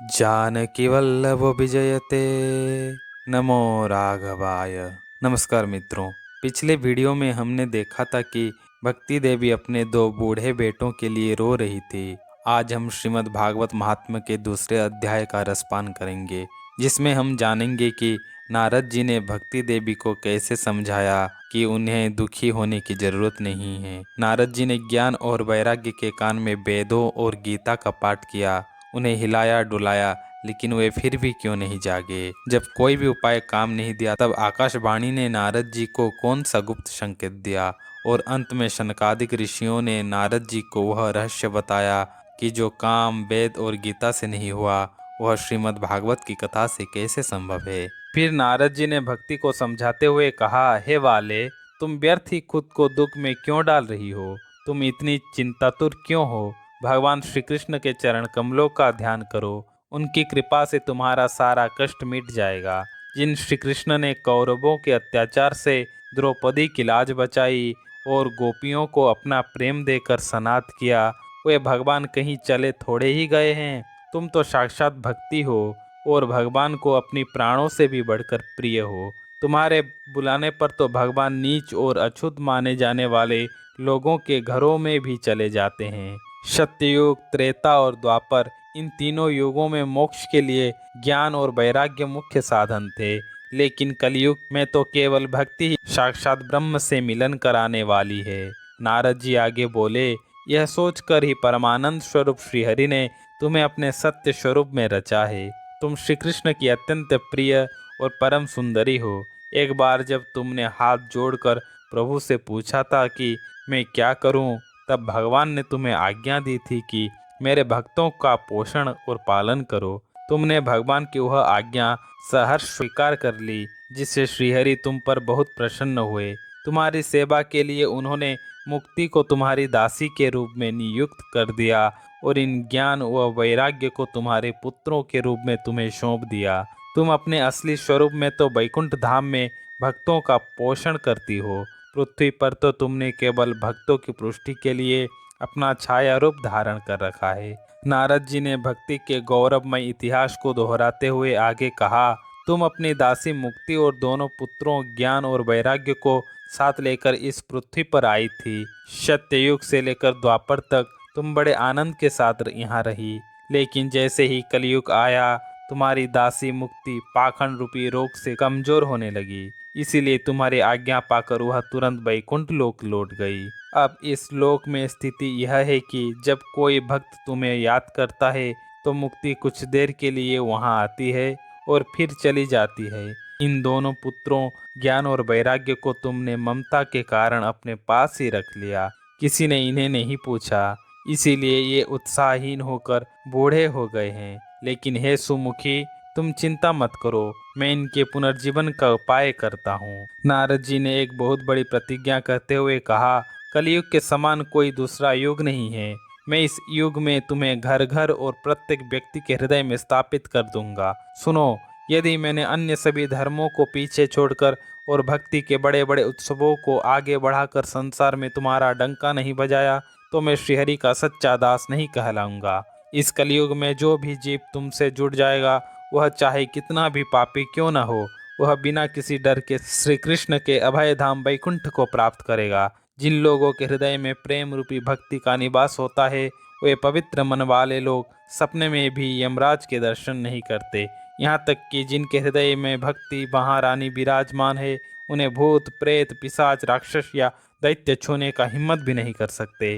जानकी वल्लभ विजयते। नमो राघवाय। नमस्कार मित्रों, पिछले वीडियो में हमने देखा था कि भक्ति देवी अपने दो बूढ़े बेटों के लिए रो रही थी। आज हम श्रीमद् भागवत महात्म्य के दूसरे अध्याय का रसपान करेंगे, जिसमें हम जानेंगे कि नारद जी ने भक्ति देवी को कैसे समझाया कि उन्हें दुखी होने की जरूरत नहीं है। नारद जी ने ज्ञान और वैराग्य के कान में वेदों और गीता का पाठ किया, उन्हें हिलाया डुलाया, लेकिन वे फिर भी क्यों नहीं जागे। जब कोई भी उपाय काम नहीं दिया, तब आकाशवाणी ने नारद जी को कौन सा गुप्त संकेत दिया, और अंत में शनकादिक ऋषियों ने नारद जी को वह रहस्य बताया कि जो काम वेद और गीता से नहीं हुआ, वह श्रीमद् भागवत की कथा से कैसे संभव है। फिर नारद जी ने भक्ति को समझाते हुए कहा, हे वाले, तुम व्यर्थ ही खुद को दुख में क्यों डाल रही हो? तुम इतनी चिंतातुर क्यों हो? भगवान श्री कृष्ण के चरण कमलों का ध्यान करो, उनकी कृपा से तुम्हारा सारा कष्ट मिट जाएगा। जिन श्री कृष्ण ने कौरवों के अत्याचार से द्रौपदी की लाज बचाई और गोपियों को अपना प्रेम देकर सनाथ किया, वे भगवान कहीं चले थोड़े ही गए हैं। तुम तो साक्षात भक्ति हो और भगवान को अपनी प्राणों से भी बढ़कर प्रिय हो। तुम्हारे बुलाने पर तो भगवान नीच और अछूत माने जाने वाले लोगों के घरों में भी चले जाते हैं। सत्ययुग, त्रेता और द्वापर, इन तीनों युगों में मोक्ष के लिए ज्ञान और वैराग्य मुख्य साधन थे, लेकिन कलयुग में तो केवल भक्ति ही साक्षात ब्रह्म से मिलन कराने वाली है। नारद जी आगे बोले, यह सोचकर ही परमानंद स्वरूप श्रीहरि ने तुम्हें अपने सत्य स्वरूप में रचा है। तुम श्री कृष्ण की अत्यंत प्रिय और परम सुंदरी हो। एक बार जब तुमने हाथ जोड़कर प्रभु से पूछा था कि मैं क्या करूं, तब भगवान ने तुम्हें आज्ञा दी थी कि मेरे भक्तों का पोषण और पालन करो। तुमने भगवान की वह आज्ञा सहर्ष स्वीकार कर ली, जिससे श्रीहरि तुम पर बहुत प्रसन्न हुए। तुम्हारी सेवा के लिए उन्होंने मुक्ति को तुम्हारी दासी के रूप में नियुक्त कर दिया और इन ज्ञान व वैराग्य को तुम्हारे पुत्रों के रूप में तुम्हें सौंप दिया। तुम अपने असली स्वरूप में तो वैकुंठ धाम में भक्तों का पोषण करती हो। पृथ्वी पर तो तुमने केवल भक्तों की पुष्टि के लिए अपना छाया रूप धारण कर रखा है। नारद जी ने भक्ति के गौरवमय इतिहास को दोहराते हुए आगे कहा, तुम अपनी दासी मुक्ति और दोनों पुत्रों ज्ञान और वैराग्य को साथ लेकर इस पृथ्वी पर आई थी। सत्ययुग से लेकर द्वापर तक तुम बड़े आनंद के साथ यहाँ रही, लेकिन जैसे ही कलयुग आया, तुम्हारी दासी मुक्ति पाखंड रूपी रोग से कमजोर होने लगी। इसीलिए तुम्हारी आज्ञा पाकर वह तुरंत वैकुंठ लोक लौट गई। अब इस लोक में स्थिति यह है कि जब कोई भक्त तुम्हें याद करता है, तो मुक्ति कुछ देर के लिए वहां आती है और फिर चली जाती है। इन दोनों पुत्रों ज्ञान और वैराग्य को तुमने ममता के कारण अपने पास ही रख लिया। किसी ने इन्हें नहीं पूछा, इसीलिए ये उत्साहहीन होकर बूढ़े हो गए हैं। लेकिन हे सुमुखी, तुम चिंता मत करो, मैं इनके पुनर्जीवन का उपाय करता हूँ। नारद जी ने एक बहुत बड़ी प्रतिज्ञा करते हुए कहा, कलयुग के समान कोई दूसरा युग नहीं है। मैं इस युग में तुम्हें घर घर और प्रत्येक व्यक्ति के हृदय में स्थापित कर दूंगा। सुनो, यदि मैंने अन्य सभी धर्मों को पीछे छोड़कर और भक्ति के बड़े बड़े उत्सवों को आगे बढ़ाकर संसार में तुम्हारा डंका नहीं बजाया, तो मैं श्रीहरि का सच्चा दास नहीं कहलाऊंगा। इस कलयुग में जो भी जीव तुमसे जुड़ जाएगा, वह चाहे कितना भी पापी क्यों न हो, वह बिना किसी डर के श्री कृष्ण के अभय धाम वैकुंठ को प्राप्त करेगा। जिन लोगों के हृदय में प्रेम रूपी भक्ति का निवास होता है, वे पवित्र मन वाले लोग सपने में भी यमराज के दर्शन नहीं करते। यहाँ तक कि जिनके हृदय में भक्ति महारानी विराजमान है, उन्हें भूत प्रेत पिशाच राक्षस या दैत्य छूने का हिम्मत भी नहीं कर सकते।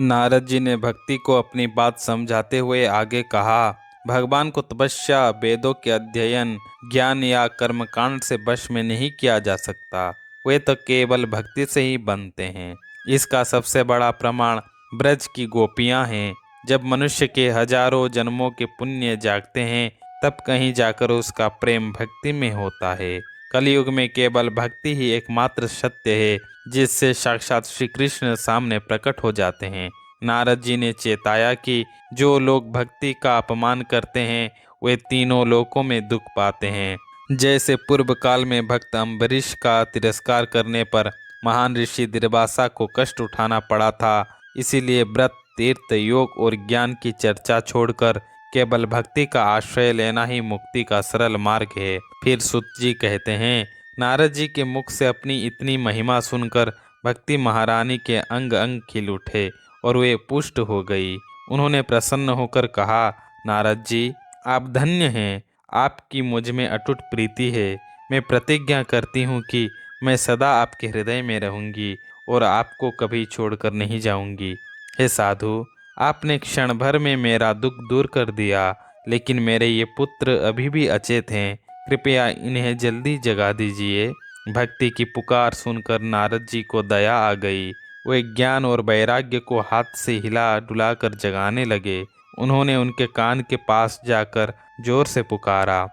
नारद जी ने भक्ति को अपनी बात समझाते हुए आगे कहा, भगवान को तपस्या, वेदों के अध्ययन, ज्ञान या कर्मकांड से वश में नहीं किया जा सकता। वे तो केवल भक्ति से ही बनते हैं। इसका सबसे बड़ा प्रमाण ब्रज की गोपियां हैं। जब मनुष्य के हजारों जन्मों के पुण्य जागते हैं, तब कहीं जाकर उसका प्रेम भक्ति में होता है। कलयुग में केवल भक्ति ही एकमात्र सत्य है, जिससे साक्षात श्री कृष्ण सामने प्रकट हो जाते हैं। नारद जी ने चेताया कि जो लोग भक्ति का अपमान करते हैं, वे तीनों लोकों में दुख पाते हैं। जैसे पूर्व काल में भक्त अम्बरीश का तिरस्कार करने पर महान ऋषि दुर्वासा को कष्ट उठाना पड़ा था। इसीलिए व्रत, तीर्थ, योग और ज्ञान की चर्चा छोड़कर केवल भक्ति का आश्रय लेना ही मुक्ति का सरल मार्ग है। फिर सूत जी कहते हैं, नारद जी के मुख से अपनी इतनी महिमा सुनकर भक्ति महारानी के अंग अंग खिल उठे और वे पुष्ट हो गई। उन्होंने प्रसन्न होकर कहा, नारद जी, आप धन्य हैं। आपकी मुझ में अटूट प्रीति है। मैं प्रतिज्ञा करती हूँ कि मैं सदा आपके हृदय में रहूंगी और आपको कभी छोड़कर नहीं जाऊंगी। हे साधु, आपने क्षण भर में मेरा दुख दूर कर दिया, लेकिन मेरे ये पुत्र अभी भी अचेत हैं। कृपया इन्हें जल्दी जगा दीजिए। भक्ति की पुकार सुनकर नारद जी को दया आ गई। वे ज्ञान और वैराग्य को हाथ से हिला डुलाकर जगाने लगे। उन्होंने उनके कान के पास जाकर जोर से पुकारा,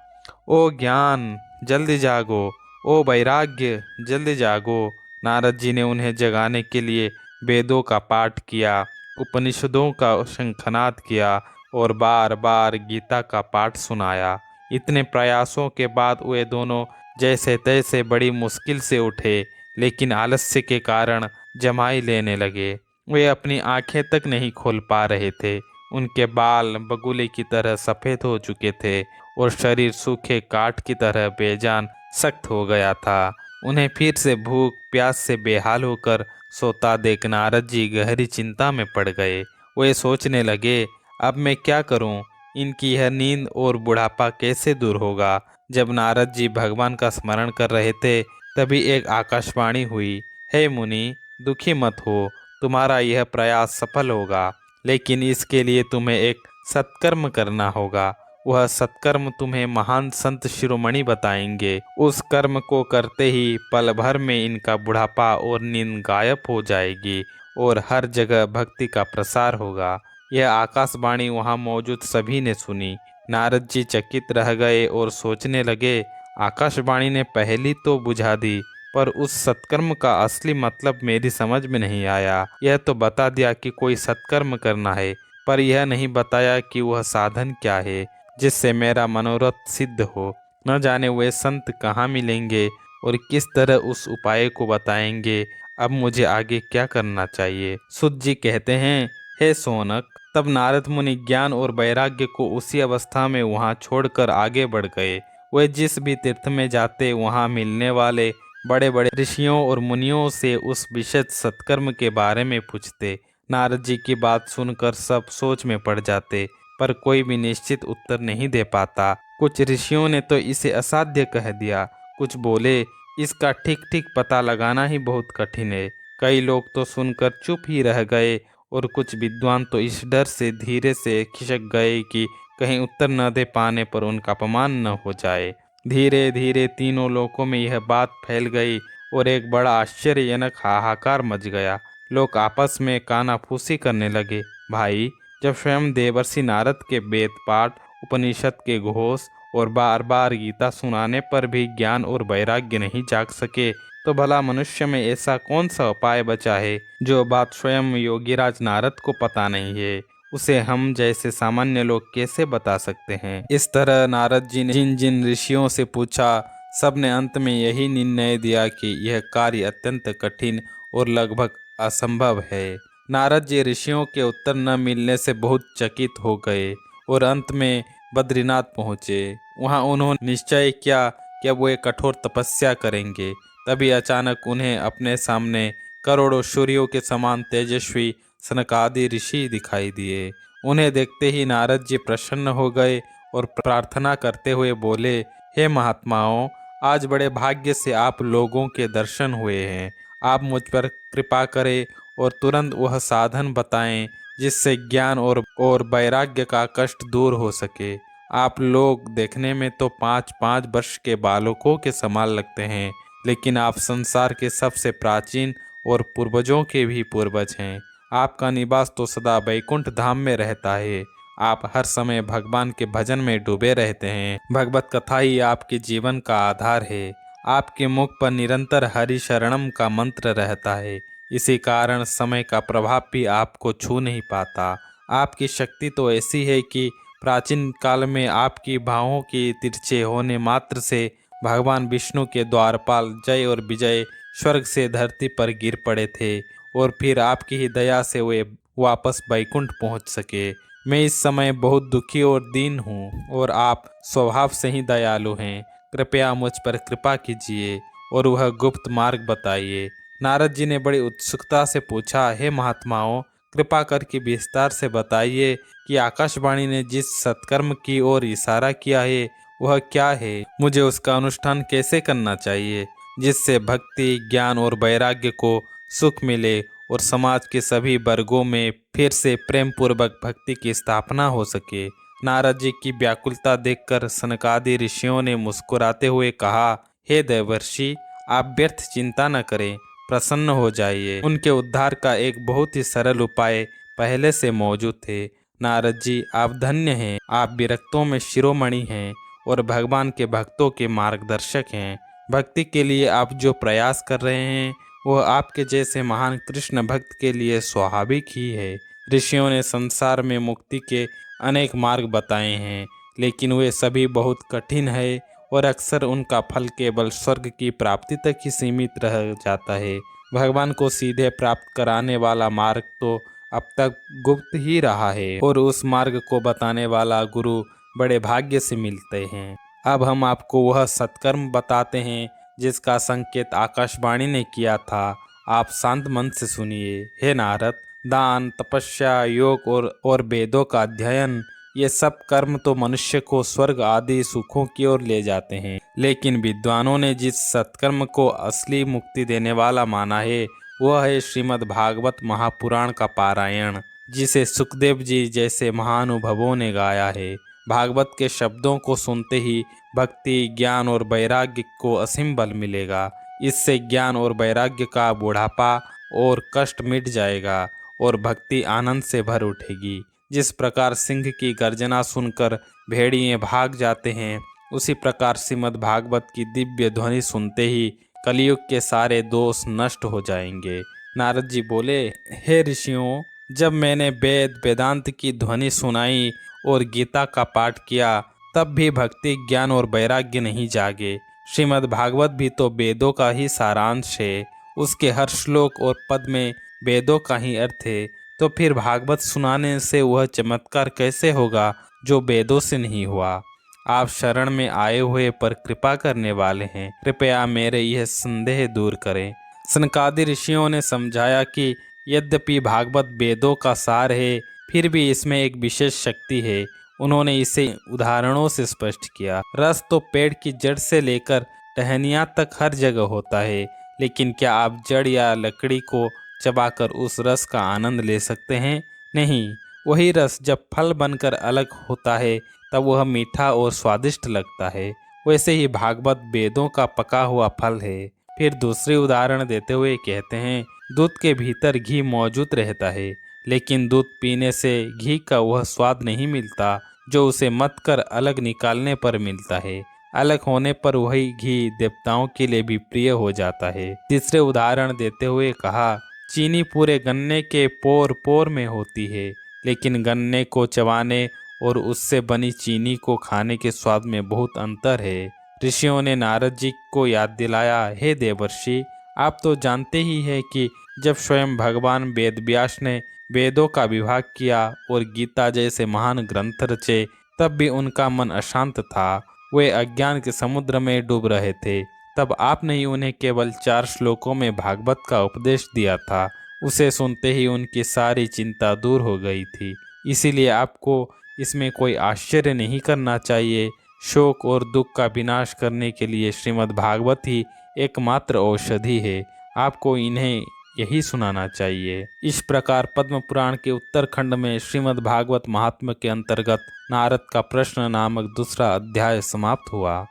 ओ ज्ञान, जल्दी जागो। ओ वैराग्य, जल्दी जागो। नारद जी ने उन्हें जगाने के लिए वेदों का पाठ किया, उपनिषदों का शंखनाद किया और बार बार गीता का पाठ सुनाया। इतने प्रयासों के बाद वे दोनों जैसे तैसे बड़ी मुश्किल से उठे, लेकिन आलस्य के कारण जमाई लेने लगे। वे अपनी आंखें तक नहीं खोल पा रहे थे। उनके बाल बगुले की तरह सफ़ेद हो चुके थे और शरीर सूखे काठ की तरह बेजान सख्त हो गया था। उन्हें फिर से भूख प्यास से बेहाल होकर सोता देख नारद जी गहरी चिंता में पड़ गए। वे सोचने लगे, अब मैं क्या करूं? इनकी यह नींद और बुढ़ापा कैसे दूर होगा? जब नारद जी भगवान का स्मरण कर रहे थे, तभी एक आकाशवाणी हुई, हे मुनि, दुखी मत हो, तुम्हारा यह प्रयास सफल होगा, लेकिन इसके लिए तुम्हें एक सत्कर्म करना होगा। वह सत्कर्म तुम्हें महान संत शिरोमणि बताएंगे। उस कर्म को करते ही पल भर में इनका बुढ़ापा और नींद गायब हो जाएगी और हर जगह भक्ति का प्रसार होगा। यह आकाशवाणी वहां मौजूद सभी ने सुनी। नारद जी चकित रह गए और सोचने लगे, आकाशवाणी ने पहली तो बुझा दी, पर उस सत्कर्म का असली मतलब मेरी समझ में नहीं आया। यह तो बता दिया कि कोई सत्कर्म करना है, पर यह नहीं बताया कि वह साधन क्या है जिससे मेरा मनोरथ सिद्ध हो। न जाने वे संत कहाँ मिलेंगे और किस तरह उस उपाय को बताएंगे। अब मुझे आगे क्या करना चाहिए? सुत जी कहते हैं, हे सोनक, तब नारद मुनि ज्ञान और वैराग्य को उसी अवस्था में वहां छोड़कर आगे बढ़ गए। वे जिस भी तीर्थ में जाते वहां मिलने वाले बड़े बड़े ऋषियों और मुनियों से उस विशेष सत्कर्म के बारे में पूछते। नारद जी की बात सुनकर सब सोच में पड़ जाते, पर कोई भी निश्चित उत्तर नहीं दे पाता। कुछ ऋषियों ने तो इसे असाध्य कह दिया, कुछ बोले इसका ठीक ठीक पता लगाना ही बहुत कठिन है। कई लोग तो सुनकर चुप ही रह गए और कुछ विद्वान तो इस डर से धीरे से खिसक गए कि कहीं उत्तर न दे पाने पर उनका अपमान न हो जाए। धीरे धीरे तीनों लोकों में यह बात फैल गई और एक बड़ा आश्चर्यजनक हाहाकार मच गया। लोग आपस में कानाफूसी करने लगे। भाई, जब स्वयं देवर्षि नारद के वेद पाठ, उपनिषद के घोष और बार बार गीता सुनाने पर भी ज्ञान और वैराग्य नहीं जाग सके, तो भला मनुष्य में ऐसा कौन सा उपाय बचा है जो बात स्वयं योगीराज नारद को पता नहीं है? उसे हम जैसे सामान्य लोग कैसे बता सकते हैं? इस तरह नारद जी ने जिन जिन ऋषियों से पूछा, सबने अंत में यही निर्णय दिया कि यह कार्य अत्यंत कठिन और लगभग असंभव है। नारद जी ऋषियों के उत्तर न मिलने से बहुत चकित हो गए और अंत में बद्रीनाथ पहुँचे। वहाँ उन्होंने निश्चय किया कि अब वे कठोर तपस्या करेंगे। तभी अचानक उन्हें अपने सामने करोड़ों सूर्यों के समान तेजस्वी सनकादि ऋषि दिखाई दिए। उन्हें देखते ही नारद जी प्रसन्न हो गए और प्रार्थना करते हुए बोले, हे महात्माओं, आज बड़े भाग्य से आप लोगों के दर्शन हुए हैं। आप मुझ पर कृपा करें और तुरंत वह साधन बताएं जिससे ज्ञान और वैराग्य का कष्ट दूर हो सके। आप लोग देखने में तो 5-5 वर्ष के बालकों के समान लगते हैं, लेकिन आप संसार के सबसे प्राचीन और पूर्वजों के भी पूर्वज हैं। आपका निवास तो सदा वैकुंठ धाम में रहता है। आप हर समय भगवान के भजन में डूबे रहते हैं। भगवत कथा ही आपके जीवन का आधार है। आपके मुख पर निरंतर हरि शरणम का मंत्र रहता है। इसी कारण समय का प्रभाव भी आपको छू नहीं पाता। आपकी शक्ति तो ऐसी है कि प्राचीन काल में आपकी बाहों की तिरछे होने मात्र से भगवान विष्णु के द्वारपाल जय और विजय स्वर्ग से धरती पर गिर पड़े थे और फिर आपकी ही दया से वे वापस बैकुंठ पहुंच सके। मैं इस समय बहुत दुखी और दीन हूँ और आप स्वभाव से ही दयालु हैं। कृपया मुझ पर कृपा कीजिए और वह गुप्त मार्ग बताइए। नारद जी ने बड़ी उत्सुकता से पूछा, हे महात्माओं, कृपा करके विस्तार से बताइए कि आकाशवाणी ने जिस सत्कर्म की ओर इशारा किया है वह क्या है। मुझे उसका अनुष्ठान कैसे करना चाहिए जिससे भक्ति, ज्ञान और वैराग्य को सुख मिले और समाज के सभी वर्गों में फिर से प्रेम पूर्वक भक्ति की स्थापना हो सके। नारद जी की व्याकुलता देखकर सनकादि ऋषियों ने मुस्कुराते हुए कहा, हे देवर्षि, आप व्यर्थ चिंता न करें, प्रसन्न हो जाइए। उनके उद्धार का एक बहुत ही सरल उपाय पहले से मौजूद थे। नारद जी, आप धन्य हैं, आप विरक्तों में शिरोमणि हैं और भगवान के भक्तों के मार्गदर्शक हैं। भक्ति के लिए आप जो प्रयास कर रहे हैं वह आपके जैसे महान कृष्ण भक्त के लिए स्वाभाविक ही है। ऋषियों ने संसार में मुक्ति के अनेक मार्ग बताए हैं, लेकिन वे सभी बहुत कठिन है और अक्सर उनका फल केवल स्वर्ग की प्राप्ति तक ही सीमित रह जाता है। भगवान को सीधे प्राप्त कराने वाला मार्ग तो अब तक गुप्त ही रहा है और उस मार्ग को बताने वाला गुरु बड़े भाग्य से मिलते हैं। अब हम आपको वह सत्कर्म बताते हैं जिसका संकेत आकाशवाणी ने किया था। आप शांत मन से सुनिए। हे नारद, दान, तपस्या, योग और वेदों का अध्ययन, ये सब कर्म तो मनुष्य को स्वर्ग आदि सुखों की ओर ले जाते हैं, लेकिन विद्वानों ने जिस सत्कर्म को असली मुक्ति देने वाला माना है वह है श्रीमद् भागवत महापुराण का पारायण, जिसे सुखदेव जी जैसे महानुभवों ने गाया है। भागवत के शब्दों को सुनते ही भक्ति, ज्ञान और वैराग्य को असीम बल मिलेगा। इससे ज्ञान और वैराग्य का बुढ़ापा और कष्ट मिट जाएगा और भक्ति आनंद से भर उठेगी। जिस प्रकार सिंह की गर्जना सुनकर भेड़िए भाग जाते हैं, उसी प्रकार श्रीमद् भागवत की दिव्य ध्वनि सुनते ही कलयुग के सारे दोष नष्ट हो जाएंगे। नारद जी बोले, हे ऋषियों, जब मैंने वेद वेदांत की ध्वनि सुनाई और गीता का पाठ किया, तब भी भक्ति, ज्ञान और वैराग्य नहीं जागे। श्रीमद् भागवत भी तो वेदों का ही सारांश है। उसके हर श्लोक और पद में वेदों का ही अर्थ है। तो फिर भागवत सुनाने से वह चमत्कार कैसे होगा जो वेदों से नहीं हुआ। आप शरण में आए हुए पर कृपा करने वाले हैं, कृपया मेरे यह संदेह दूर करें। सनकादि ऋषियों ने समझाया कि यद्यपि भागवत वेदों का सार है, फिर भी इसमें एक विशेष शक्ति है। उन्होंने इसे उदाहरणों से स्पष्ट किया। रस तो पेड़ की जड़ से लेकर टहनियाँ तक हर जगह होता है, लेकिन क्या आप जड़ या लकड़ी को चबाकर उस रस का आनंद ले सकते हैं? नहीं। वही रस जब फल बनकर अलग होता है तब वह मीठा और स्वादिष्ट लगता है। वैसे ही भागवत वेदों का पका हुआ फल है। फिर दूसरी उदाहरण देते हुए कहते हैं, दूध के भीतर घी मौजूद रहता है, लेकिन दूध पीने से घी का वह स्वाद नहीं मिलता जो उसे मथ कर अलग निकालने पर मिलता है। अलग होने पर वही घी देवताओं के लिए भी प्रिय हो जाता है। तीसरे उदाहरण देते हुए कहा, चीनी पूरे गन्ने के पोर पोर में होती है, लेकिन गन्ने को चबाने और उससे बनी चीनी को खाने के स्वाद में बहुत अंतर है। ऋषियों ने नारद जी को याद दिलाया, हे देवर्षि, आप तो जानते ही हैं कि जब स्वयं भगवान वेदव्यास ने वेदों का विभाग किया और गीता जैसे महान ग्रंथ रचे, तब भी उनका मन अशांत था। वे अज्ञान के समुद्र में डूब रहे थे। तब आपने ही उन्हें केवल 4 श्लोकों में भागवत का उपदेश दिया था। उसे सुनते ही उनकी सारी चिंता दूर हो गई थी। इसीलिए आपको इसमें कोई आश्चर्य नहीं करना चाहिए। शोक और दुख का विनाश करने के लिए श्रीमद् भागवत ही एकमात्र औषधि है। आपको इन्हें यही सुनाना चाहिए। इस प्रकार पद्म पुराण के उत्तरखंड में श्रीमद् भागवत महात्म्य के अंतर्गत नारद का प्रश्न नामक दूसरा अध्याय समाप्त हुआ।